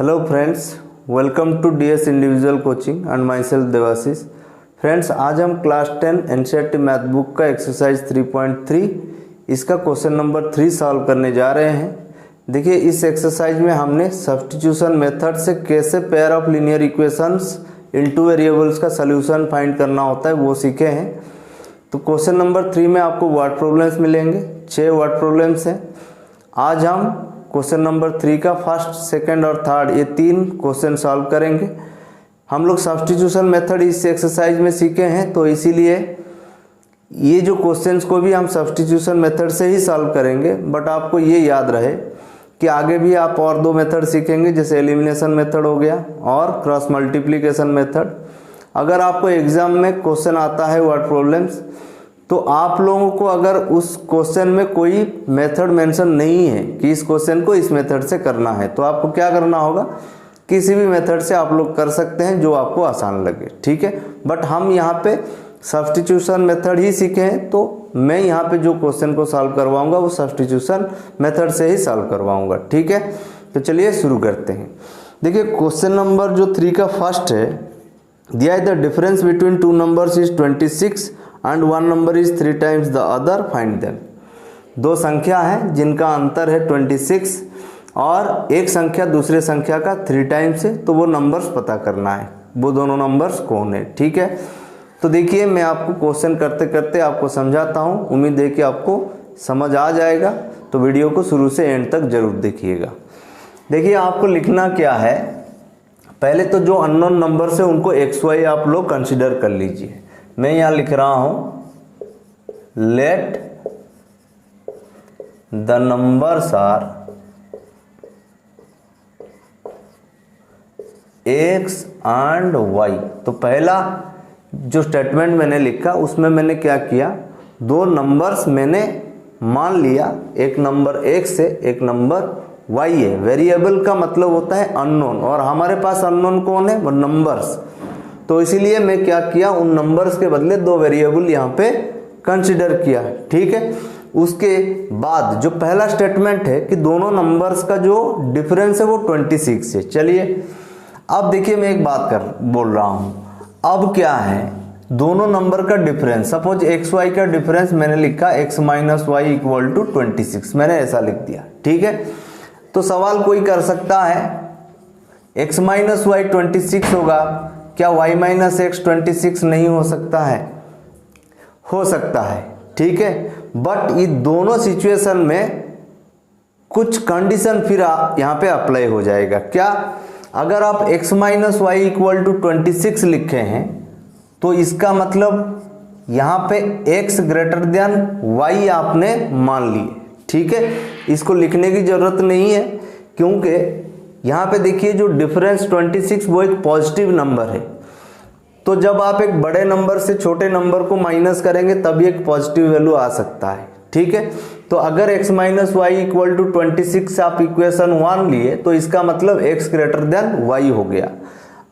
Hello friends, welcome to DS individual coaching and myself Devashish. Friends, आज हम class 10 NCERT math book का exercise 3.3 इसका question number 3 solve करने जा रहे हैं। देखिए, इस एक्सरसाइज में हमने सब्स्टिट्यूशन मेथड से कैसे pair of linear equations in two variables का सोल्यूशन फाइंड करना होता है वो सीखे हैं। तो क्वेश्चन नंबर 3 में आपको वर्ड प्रॉब्लम्स मिलेंगे, 6 वर्ड प्रॉब्लम्स हैं। आज हम क्वेश्चन नंबर 3 का फर्स्ट, सेकंड और थर्ड ये 3 क्वेश्चन सॉल्व करेंगे। हम लोग सब्स्टिट्यूशन मेथड इस एक्सरसाइज में सीखे हैं, तो इसीलिए ये जो क्वेश्चंस को भी हम सब्स्टिट्यूशन मेथड से ही सॉल्व करेंगे। बट आपको ये याद रहे कि आगे भी आप और 2 मेथड सीखेंगे, जैसे एलिमिनेशन मेथड हो गया और क्रॉस मल्टीप्लिकेशन मेथड। अगर आपको एग्जाम में क्वेश्चन आता है वर्ड प्रॉब्लम्स, तो आप लोगों को अगर उस क्वेश्चन में कोई मेथड मेंशन नहीं है कि इस क्वेश्चन को इस मेथड से करना है, तो आपको क्या करना होगा, किसी भी मेथड से आप लोग कर सकते हैं जो आपको आसान लगे, ठीक है। बट हम यहाँ पे सब्स्टिट्यूशन मेथड ही सीखे हैं, तो मैं यहाँ पे जो क्वेश्चन को सॉल्व करवाऊंगा वो सब्स्टिट्यूशन मेथड से ही सॉल्व करवाऊंगा, ठीक है। तो चलिए शुरू करते हैं। देखिए, क्वेश्चन नंबर जो 3 का फर्स्ट है, दिया है the difference between 2 numbers is 26 and 1 number is 3 times the other, find them. 2 संख्या है जिनका अंतर है 26 और एक संख्या दूसरे संख्या का 3 टाइम्स है, तो वो नंबर्स पता करना है, वो दोनों नंबर्स कौन है, ठीक है। तो देखिए, मैं आपको क्वेश्चन करते करते आपको समझाता हूँ, उम्मीद है कि आपको समझ आ जाएगा। तो वीडियो को शुरू से एंड तक जरूर देखिएगा। देखिए, आपको लिखना क्या है, पहले तो जो अननोन नंबर्स है उनको XY आप लोग कंसिडर कर लीजिए। मैं यहाँ लिख रहा हूं let the numbers are X and Y। तो पहला जो स्टेटमेंट मैंने लिखा उसमें मैंने क्या किया, 2 नंबर्स मैंने मान लिया, एक नंबर X है, एक नंबर Y है। वेरिएबल का मतलब होता है अननोन, और हमारे पास अननोन कौन है, वो नंबर्स। तो इसीलिए मैं क्या किया, उन नंबर्स के बदले 2 वेरिएबल यहाँ पे कंसिडर किया, ठीक है। उसके बाद जो पहला स्टेटमेंट है कि दोनों नंबर्स का जो डिफरेंस है वो 26 है। चलिए, अब देखिए, मैं एक बात बोल रहा हूँ। अब क्या है, दोनों नंबर का डिफरेंस, सपोज XY का डिफरेंस मैंने लिखा x minus y equal to 26, मैंने ऐसा लिख दिया, ठीक है। तो सवाल कोई कर सकता है, x माइनस वाई 26 होगा, क्या y माइनस एक्स 26 नहीं हो सकता है? हो सकता है, ठीक है। बट ये दोनों सिचुएशन में कुछ कंडीशन फिर यहाँ पे अप्लाई हो जाएगा। क्या, अगर आप x minus y equal to 26 लिखे हैं, तो इसका मतलब यहाँ पे x ग्रेटर देन y आपने मान लिए, ठीक है। इसको लिखने की जरूरत नहीं है, क्योंकि यहाँ पे देखिए जो डिफरेंस 26 वो एक पॉजिटिव नंबर है। तो जब आप एक बड़े नंबर से छोटे नंबर को माइनस करेंगे तभी एक पॉजिटिव वैल्यू आ सकता है, ठीक है। तो अगर x minus y equal to 26 आप इक्वेशन 1 लिए, तो इसका मतलब x ग्रेटर देन y हो गया।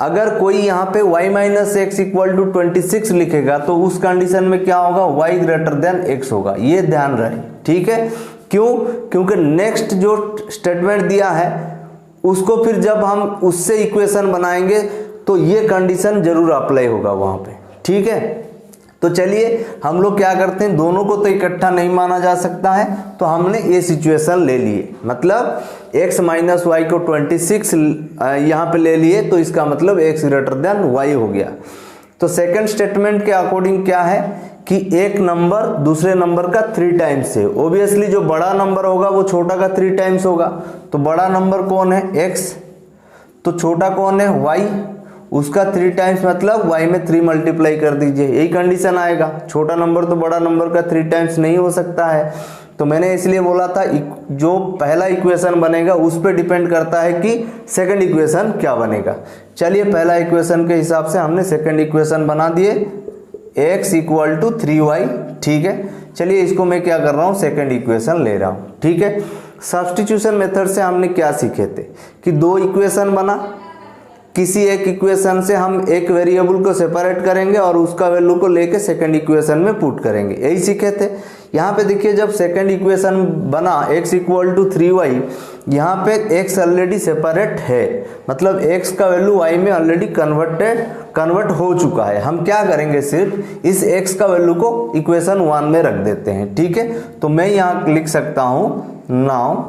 अगर कोई यहाँ पे y minus x equal to 26 लिखेगा, तो उस कंडीशन में क्या होगा, y ग्रेटर देन x होगा। ये ध्यान रहे, ठीक है। क्यों? क्योंकि नेक्स्ट जो स्टेटमेंट दिया है उसको फिर जब हम उससे इक्वेशन बनाएंगे तो ये कंडीशन जरूर अप्लाई होगा वहां पे, ठीक है। तो चलिए, हम लोग क्या करते हैं, दोनों को तो इकट्ठा नहीं माना जा सकता है, तो हमने ये सिचुएशन ले लिए, मतलब x माइनस वाई को 26 यहाँ पे ले लिए, तो इसका मतलब x ग्रेटर देन y हो गया। तो सेकंड स्टेटमेंट के अकॉर्डिंग क्या है कि एक नंबर दूसरे नंबर का 3 टाइम्स है। ओबियसली जो बड़ा नंबर होगा वो छोटा का 3 टाइम्स होगा। तो बड़ा नंबर कौन है, x, तो छोटा कौन है, y, उसका 3 टाइम्स मतलब y में 3 मल्टीप्लाई कर दीजिए, यही कंडीशन आएगा। छोटा नंबर तो बड़ा नंबर का 3 टाइम्स नहीं हो सकता है। तो मैंने इसलिए बोला था जो पहला इक्वेशन बनेगा उस पर डिपेंड करता है कि सेकंड इक्वेशन क्या बनेगा। चलिए, पहला इक्वेशन के हिसाब से हमने सेकंड इक्वेशन बना दिए, x इक्वल टू 3y, ठीक है। चलिए, इसको मैं क्या कर रहा हूँ, सेकंड इक्वेशन ले रहा हूँ, ठीक है। सब्स्टिट्यूशन मेथड से हमने क्या सीखे थे कि 2 इक्वेशन बना, किसी एक इक्वेशन से हम एक वेरिएबल को सेपरेट करेंगे और उसका वैल्यू को लेके सेकंड इक्वेशन में पुट करेंगे, यही सीखे थे। यहाँ पे देखिए, जब सेकंड इक्वेशन बना x इक्वल टू 3y, यहाँ पे x ऑलरेडी सेपरेट है, मतलब x का वैल्यू y में ऑलरेडी कन्वर्ट हो चुका है। हम क्या करेंगे, सिर्फ इस x का वैल्यू को इक्वेशन 1 में रख देते हैं, ठीक है। तो मैं यहाँ लिख सकता हूँ नाउ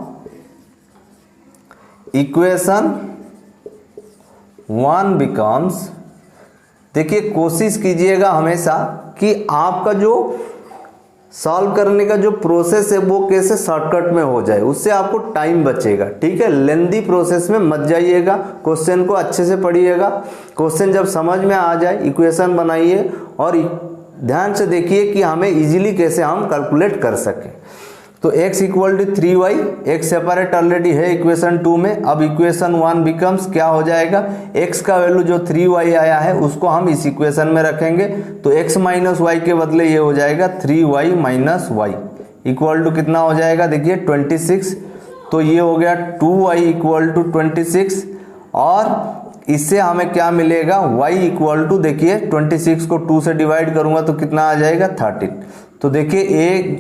इक्वेशन 1 बिकम्स, देखिए कोशिश कीजिएगा हमेशा कि आपका जो सॉल्व करने का जो प्रोसेस है वो कैसे शॉर्टकट में हो जाए, उससे आपको टाइम बचेगा, ठीक है। लेंदी प्रोसेस में मत जाइएगा, क्वेश्चन को अच्छे से पढ़िएगा। क्वेश्चन जब समझ में आ जाए इक्वेशन बनाइए और ध्यान से देखिए कि हमें इजीली कैसे हम कैलकुलेट कर सकें। तो x equal to 3y, x separate already है इक्वेशन 2 में। अब इक्वेशन 1 बिकम्स क्या हो जाएगा, x का वैल्यू जो 3y आया है उसको हम इस इक्वेशन में रखेंगे, तो x माइनस वाई के बदले ये हो जाएगा 3y minus y equal to कितना हो जाएगा, देखिए 26। तो ये हो गया 2y इक्वल टू 26 और इससे हमें क्या मिलेगा, y इक्वल टू, देखिए 26 को 2 से डिवाइड करूंगा तो कितना आ जाएगा 13। तो देखिए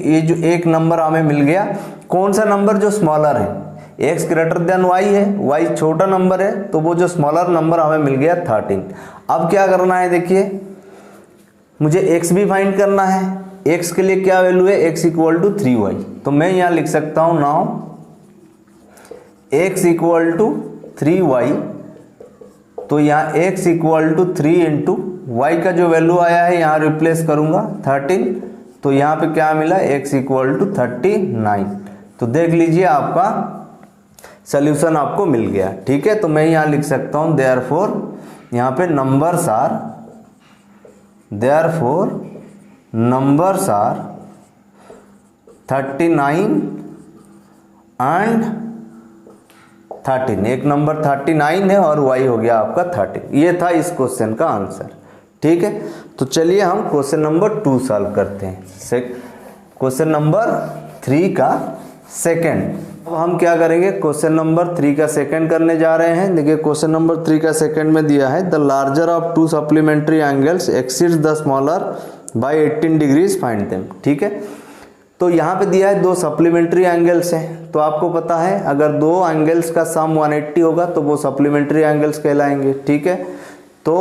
ये जो एक नंबर हमें मिल गया, कौन सा नंबर, जो स्मॉलर है, x ग्रेटर देन y है, y छोटा नंबर है, तो वो जो स्मॉलर नंबर हमें मिल गया 13। अब क्या करना है, देखिए मुझे x भी फाइंड करना है। x के लिए क्या वैल्यू है, x इक्वल टू 3y, तो मैं यहाँ लिख सकता हूँ now x equal to 3y, तो यहाँ x equal to 3 into y का जो वैल्यू आया है यहाँ रिप्लेस करूंगा 13, तो यहाँ पे क्या मिला, x इक्वल टू 39। तो देख लीजिए आपका सोल्यूशन आपको मिल गया, ठीक है। तो मैं यहाँ लिख सकता हूँ देयरफॉर, यहाँ पे नंबर्स आर 39 एंड 13, एक नंबर 39 है और y हो गया आपका 13। ये था इस क्वेश्चन का आंसर, ठीक है। तो चलिए हम क्वेश्चन नंबर 2 सॉल्व करते हैं, क्वेश्चन नंबर 3 का सेकंड। अब हम क्या करेंगे, क्वेश्चन नंबर 3 का सेकंड करने जा रहे हैं। देखिए क्वेश्चन नंबर 3 का सेकंड में दिया है, the larger of 2 supplementary angles exceeds the smaller by 18 degrees, find them, ठीक है। तो यहाँ पे दिया है 2 सप्लीमेंट्री एंगल्स हैं, तो आपको पता है अगर 2 एंगल्स का सम 180 होगा तो वो सप्लीमेंट्री एंगल्स कहलाएंगे, ठीक है। तो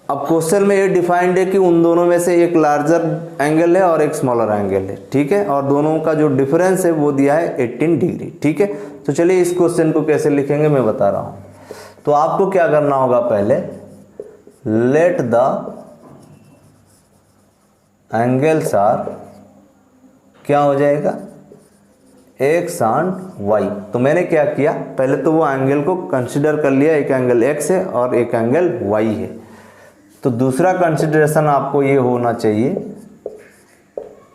अब क्वेश्चन में ये डिफाइंड है कि उन दोनों में से एक लार्जर एंगल है और एक स्मॉलर एंगल है, ठीक है, और दोनों का जो डिफरेंस है वो दिया है 18 डिग्री, ठीक है। तो चलिए इस क्वेश्चन को कैसे लिखेंगे मैं बता रहा हूँ। तो आपको क्या करना होगा, पहले लेट द एंगल्स आर, क्या हो जाएगा, x एंड y। तो मैंने क्या किया, पहले तो वो एंगल को कंसिडर कर लिया, एक एंगल x है और एक एंगल y है। तो दूसरा कंसिडरेशन आपको ये होना चाहिए,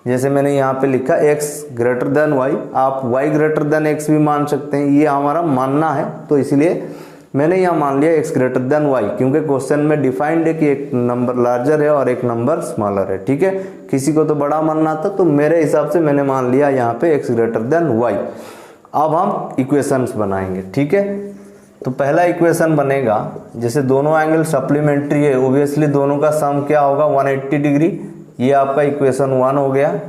जैसे मैंने यहाँ पे लिखा x ग्रेटर देन y, आप y ग्रेटर देन x भी मान सकते हैं, ये हमारा मानना है, तो इसलिए मैंने यहाँ मान लिया x ग्रेटर देन y, क्योंकि क्वेश्चन में डिफाइंड है कि एक नंबर लार्जर है और एक नंबर स्मॉलर है, ठीक है। किसी को तो बड़ा मानना था, तो मेरे हिसाब से मैंने मान लिया यहाँ पे x ग्रेटर देन y। अब हम इक्वेशंस बनाएंगे, ठीक है। तो पहला इक्वेशन बनेगा, जैसे दोनों एंगल सप्लीमेंट्री है, ओब्वियसली दोनों का सम क्या होगा 180 डिग्री, ये आपका इक्वेशन 1 हो गया।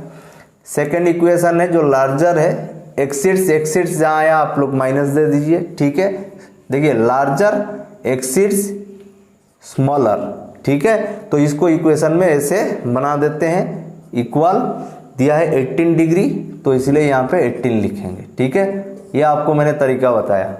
सेकंड इक्वेशन है जो लार्जर है, एक्सिड्स जहाँ आया आप लोग माइनस दे दीजिए, ठीक है। देखिए लार्जर एक्सिड्स स्मॉलर, ठीक है। तो इसको इक्वेशन में ऐसे बना देते हैं, इक्वल दिया है 18 डिग्री, तो इसलिए यहाँ पे 18 लिखेंगे, ठीक है। ये आपको मैंने तरीका बताया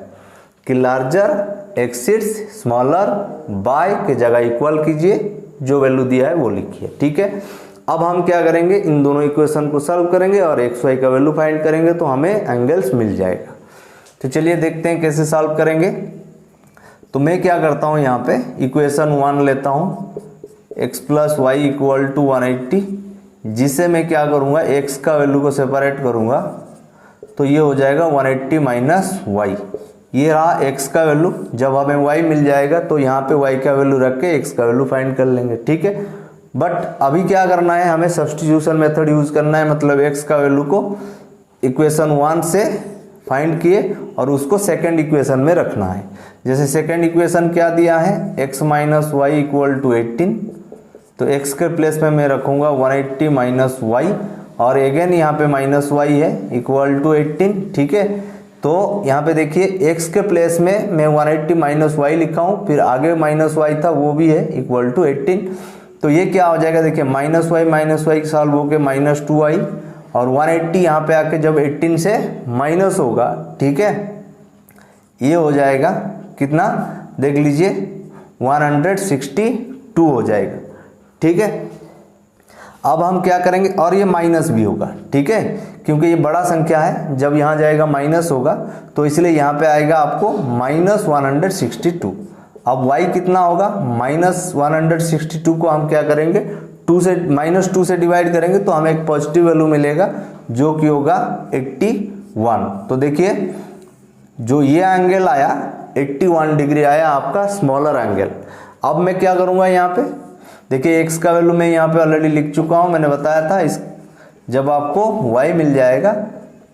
कि लार्जर एक्सिड्स स्मॉलर बाय के जगह इक्वल कीजिए, जो वैल्यू दिया है वो लिखिए, ठीक है। अब हम क्या करेंगे, इन दोनों इक्वेशन को सॉल्व करेंगे और एक्स वाई का वैल्यू फाइंड करेंगे, तो हमें एंगल्स मिल जाएगा। तो चलिए देखते हैं कैसे सॉल्व करेंगे। तो मैं क्या करता हूँ, यहाँ पे इक्वेशन 1 लेता हूँ, x plus y equal to 180, जिसे मैं क्या करूँगा, x का वैल्यू को सेपरेट करूँगा, तो ये हो जाएगा 180 माइनस वाई। ये रहा x का वैल्यू, जब हमें y मिल जाएगा तो यहाँ पे y का वैल्यू रख के x का वैल्यू फाइंड कर लेंगे, ठीक है। बट अभी क्या करना है, हमें सब्स्टिट्यूशन मेथड यूज करना है, मतलब x का वैल्यू को इक्वेशन 1 से फाइंड किए और उसको सेकेंड इक्वेशन में रखना है। जैसे सेकेंड इक्वेशन क्या दिया है, x minus y equal to 18, तो x के प्लेस में मैं रखूँगा 180 माइनस वाई, और अगेन यहाँ पे माइनस वाई है इक्वल टू 18, ठीक है। तो यहाँ पे देखिए x के प्लेस में मैं 180 माइनस वाई लिखा हूँ, फिर आगे माइनस वाई था वो भी है इक्वल टू 18। तो ये क्या हो जाएगा, देखिए माइनस वाई सॉल्व होके -2i, और 180 यहाँ पे आके जब 18 से माइनस होगा, ठीक है, ये हो जाएगा कितना, देख लीजिए 162 हो जाएगा, ठीक है। अब हम क्या करेंगे, और ये माइनस भी होगा, ठीक है, क्योंकि ये बड़ा संख्या है, जब यहाँ जाएगा माइनस होगा, तो इसलिए यहाँ पे आएगा आपको -162। अब y कितना होगा, -162 को हम क्या करेंगे, 2 से -2 से डिवाइड करेंगे तो हमें एक पॉजिटिव वैल्यू मिलेगा जो कि होगा 81। तो देखिए जो ये एंगल आया 81 डिग्री आया आपका स्मॉलर एंगल। अब मैं क्या करूँगा, यहाँ पे देखिए x का वैल्यू मैं यहाँ पे ऑलरेडी लिख चुका हूँ, मैंने बताया था इस जब आपको y मिल जाएगा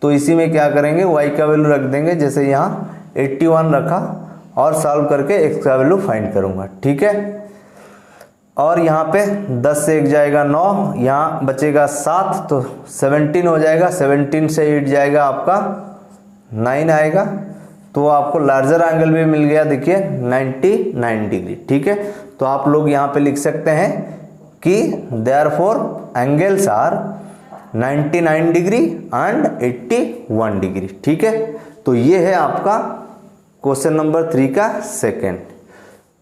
तो इसी में क्या करेंगे, y का वैल्यू रख देंगे, जैसे यहाँ 81 रखा और सॉल्व करके x का वैल्यू फाइंड करूँगा, ठीक है। और यहाँ पे 10 से 1 जाएगा 9, यहाँ बचेगा 7, तो 17 हो जाएगा, 17 से 8 जाएगा आपका 9 आएगा, तो आपको लार्जर एंगल भी मिल गया, देखिए 99 डिग्री, ठीक है। तो आप लोग यहाँ पे लिख सकते हैं कि therefore angles are 99 degree and 81 degree, ठीक है। तो ये है आपका क्वेश्चन नंबर 3 का सेकंड।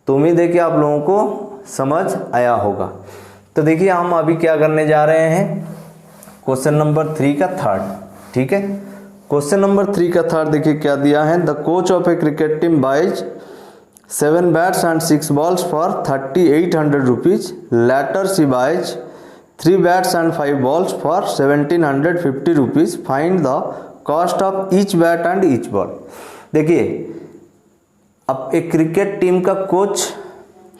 तो उम्मीद है कि आप लोगों को समझ आया होगा। तो देखिए हम अभी क्या करने जा रहे हैं, क्वेश्चन नंबर 3 का थर्ड, ठीक है। क्वेश्चन नंबर 3 का थर्ड देखिए क्या दिया है, the coach of a cricket team buys 7 bats and 6 balls for 3800 rupees, later she buys 3 bats and 5 balls for 1750 rupees, find the cost of each bat and each ball. देखिए अब एक cricket team का coach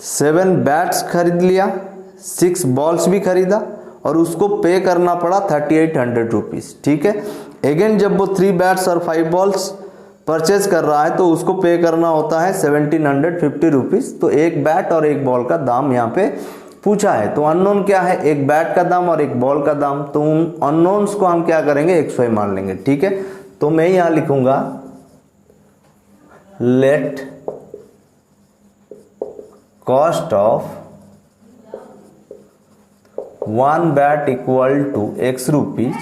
7 bats खरीद लिया, 6 balls भी खरीदा और उसको पे करना पड़ा 3800 रुपीज, ठीक है। अगेन जब वो 3 बैट्स और 5 बॉल्स परचेज कर रहा है तो उसको पे करना होता है 1750 रुपीज। तो एक बैट और एक बॉल का दाम यहाँ पे पूछा है, तो अननोन क्या है, एक बैट का दाम और एक बॉल का दाम, तो उन अननोन्स को हम क्या करेंगे, XY मान लेंगे, ठीक है। तो मैं यहाँ लिखूंगा let cost of 1 bat equal to X rupees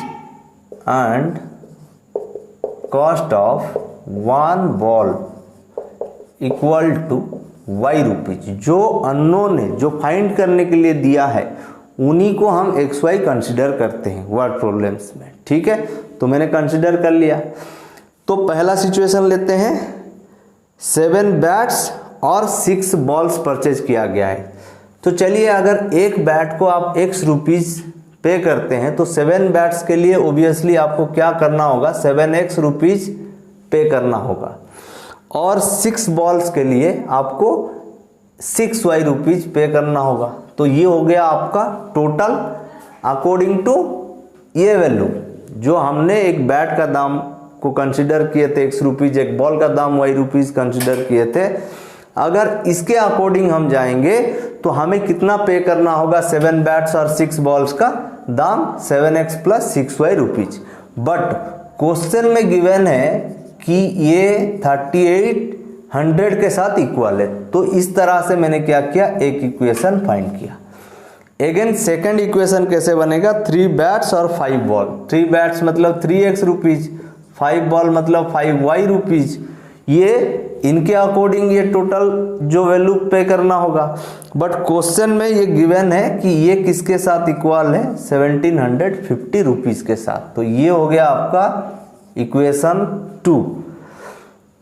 and cost of 1 ball equal to Y rupees. जो अननोन है, जो फाइंड करने के लिए दिया है, उन्हीं को हम XY कंसिडर करते हैं वर्ड प्रॉब्लम्स में, ठीक है। तो मैंने कंसिडर कर लिया। तो पहला सिचुएशन लेते हैं, 7 बैट्स और 6 बॉल्स परचेज किया गया है। तो चलिए अगर एक बैट को आप X रुपीज पे करते हैं तो 7 बैट्स के लिए ओबियसली आपको क्या करना होगा, 7X रुपीज पे करना होगा, और 6 बॉल्स के लिए आपको 6Y रुपीज पे करना होगा। तो ये हो गया आपका टोटल अकॉर्डिंग टू ये वैल्यू जो हमने एक बैट का दाम को कंसिडर किए थे X रुपीज, एक बॉल का दाम Y रुपीज कंसिडर किए थे। अगर इसके अकॉर्डिंग हम जाएंगे तो हमें कितना पे करना होगा, 7 बैट्स और 6 बॉल्स का दाम 7X plus 6Y rupees. But question में गिवन है कि ये 3800 के साथ इक्वल है, तो इस तरह से मैंने क्या किया, एक इक्वेशन फाइंड किया। अगेन सेकंड इक्वेशन कैसे बनेगा, 3 बैट्स और 5 बॉल, 3 बैट्स मतलब 3X रुपीज, 5 बॉल मतलब 5Y रुपीज, ये इनके अकॉर्डिंग ये टोटल जो वैल्यू पे करना होगा। बट क्वेश्चन में ये गिवन है कि ये किसके साथ इक्वल है, 1750 रुपीज के साथ। तो ये हो गया आपका इक्वेशन 2।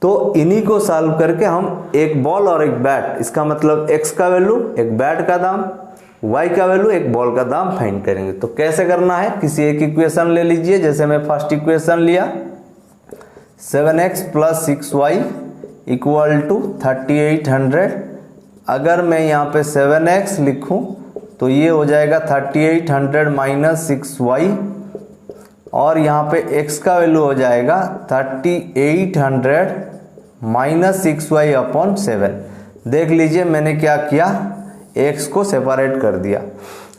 तो इन्हीं को सॉल्व करके हम एक बॉल और एक बैट, इसका मतलब X का वैल्यू, एक बैट का दाम, Y का वैल्यू, एक बॉल का दाम फाइंड करेंगे। तो कैसे करना है, किसी एक इक्वेशन ले लीजिए, जैसे मैं फर्स्ट इक्वेशन लिया 7X plus 6Y equal to 3800। अगर मैं यहाँ पे 7X लिखूं तो ये हो जाएगा 3800 माइनस 6Y, और यहाँ पे X का वैल्यू हो जाएगा 3800 माइनस 6Y अपॉन 7। देख लीजिए मैंने क्या किया, x को सेपरेट कर दिया।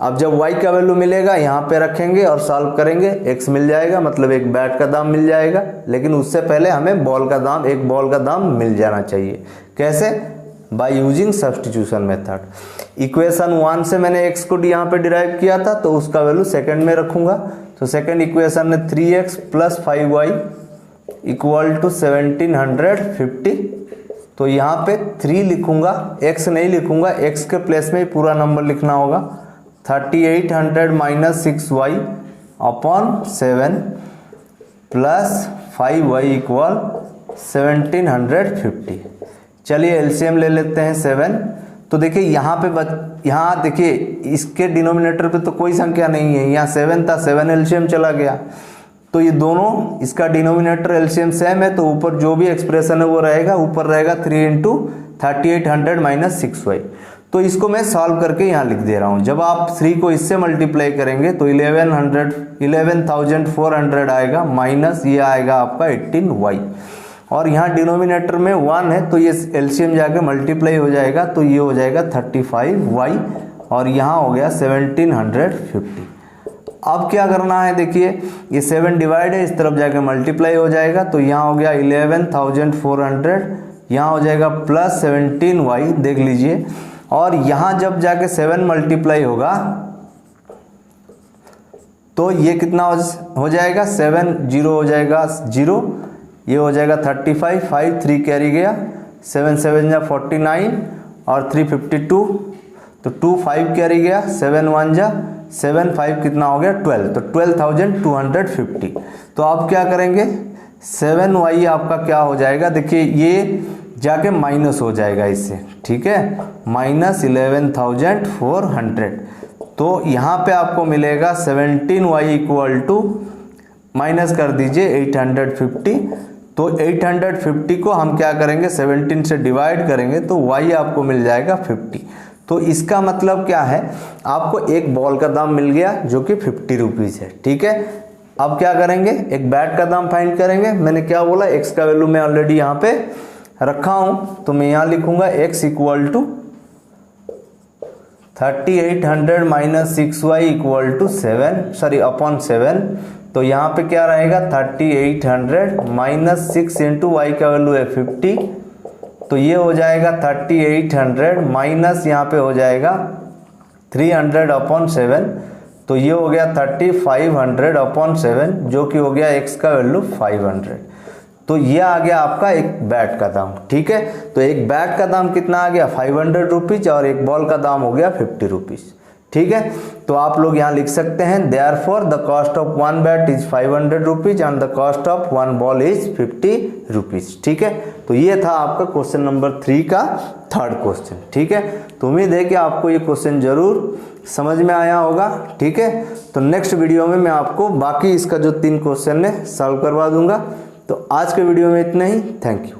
अब जब y का वैल्यू मिलेगा यहाँ पे रखेंगे और सॉल्व करेंगे, x मिल जाएगा, मतलब एक बैट का दाम मिल जाएगा। लेकिन उससे पहले हमें बॉल का दाम, एक बॉल का दाम मिल जाना चाहिए। कैसे? By using substitution method. Equation 1 से मैंने x को यहाँ पे डिराइव किया था, तो उसका वैल्यू सेकंड में रखूंगा। तो सेकंड इक्वेशन में 3x plus 5y equal to 1750। तो यहाँ पे 3 लिखूंगा, x नहीं लिखूंगा, x के प्लेस में ही पूरा नंबर लिखना होगा। 3800 minus 6y upon 7 plus 5y equal 1750। चलिए एलसीएम ले लेते हैं 7। तो देखिए यहाँ पे यहाँ देखिए इसके डिनोमिनेटर पे तो कोई संख्या नहीं है, यहाँ 7 था, 7 एलसीएम चला गया। तो ये दोनों, इसका डिनोमिनेटर एलसीएम सेम है, तो ऊपर जो भी एक्सप्रेशन है वो रहेगा, ऊपर रहेगा 3 इंटू 3800 माइनस 6y। तो इसको मैं सॉल्व करके यहाँ लिख दे रहा हूँ। जब आप 3 को इससे मल्टीप्लाई करेंगे तो 11,400 आएगा, माइनस ये आएगा आपका 18y। और यहाँ डिनोमिनेटर में 1 है, तो ये एलसीएम जाके मल्टीप्लाई हो जाएगा, तो ये हो जाएगा 35y और यहाँ हो गया 1750। अब क्या करना है, देखिए ये 7 डिवाइड है, इस तरफ जाके मल्टीप्लाई हो जाएगा, तो यहाँ हो गया 11,400, यहाँ हो जाएगा प्लस 17y, देख लीजिए। और यहाँ जब जाके 7 मल्टीप्लाई होगा तो ये कितना हो जाएगा, 7 0 हो जाएगा 0, ये हो जाएगा 35, 5 3 कैरी गया, 7 7 जा 49 और 3 52, तो 2 5 कैरी गया, 7 1 जा 7 5 कितना हो गया 12, तो 12,250। तो आप क्या करेंगे, 7y आपका क्या हो जाएगा, देखिए ये जाके माइनस हो जाएगा इससे, ठीक है, माइनस 11,400। तो यहाँ पे आपको मिलेगा 17y इक्वल टू, माइनस कर दीजिए 850। तो 850 को हम क्या करेंगे, 17 से डिवाइड करेंगे, तो y आपको मिल जाएगा 50। तो इसका मतलब क्या है, आपको एक बॉल का दाम मिल गया जो कि 50 रुपीज़ है, ठीक है। अब क्या करेंगे, एक बैट का दाम फाइंड करेंगे। मैंने क्या बोला, x का वैल्यू मैं ऑलरेडी यहाँ पे रखा हूँ, तो मैं यहाँ लिखूंगा x equal to 3800 minus 6y equal to 7 upon 7। तो यहाँ पे क्या रहेगा, 3800 माइनस 6 इंटू वाई का वैल्यू है 50, तो ये हो जाएगा 3800 माइनस यहाँ पे हो जाएगा 300 अपॉन 7, तो ये हो गया 3500 अपॉन 7, जो कि हो गया x का वैल्यू 500। तो ये आ गया आपका एक बैट का दाम, ठीक है। तो एक बैट का दाम कितना आ गया, 500 रुपीज़, और एक बॉल का दाम हो गया 50 रुपीज़, ठीक है। तो आप लोग यहाँ लिख सकते हैं, therefore the cost of 1 bat is 500 rupees and the cost of 1 ball is 50 rupees, ठीक है। तो ये था आपका क्वेश्चन नंबर 3 का थर्ड क्वेश्चन, ठीक है। तो उम्मीद है कि आपको ये क्वेश्चन जरूर समझ में आया होगा, ठीक है। तो नेक्स्ट वीडियो में मैं आपको बाकी इसका जो 3 क्वेश्चन है सॉल्व करवा दूंगा। तो आज के वीडियो में इतना ही, थैंक यू।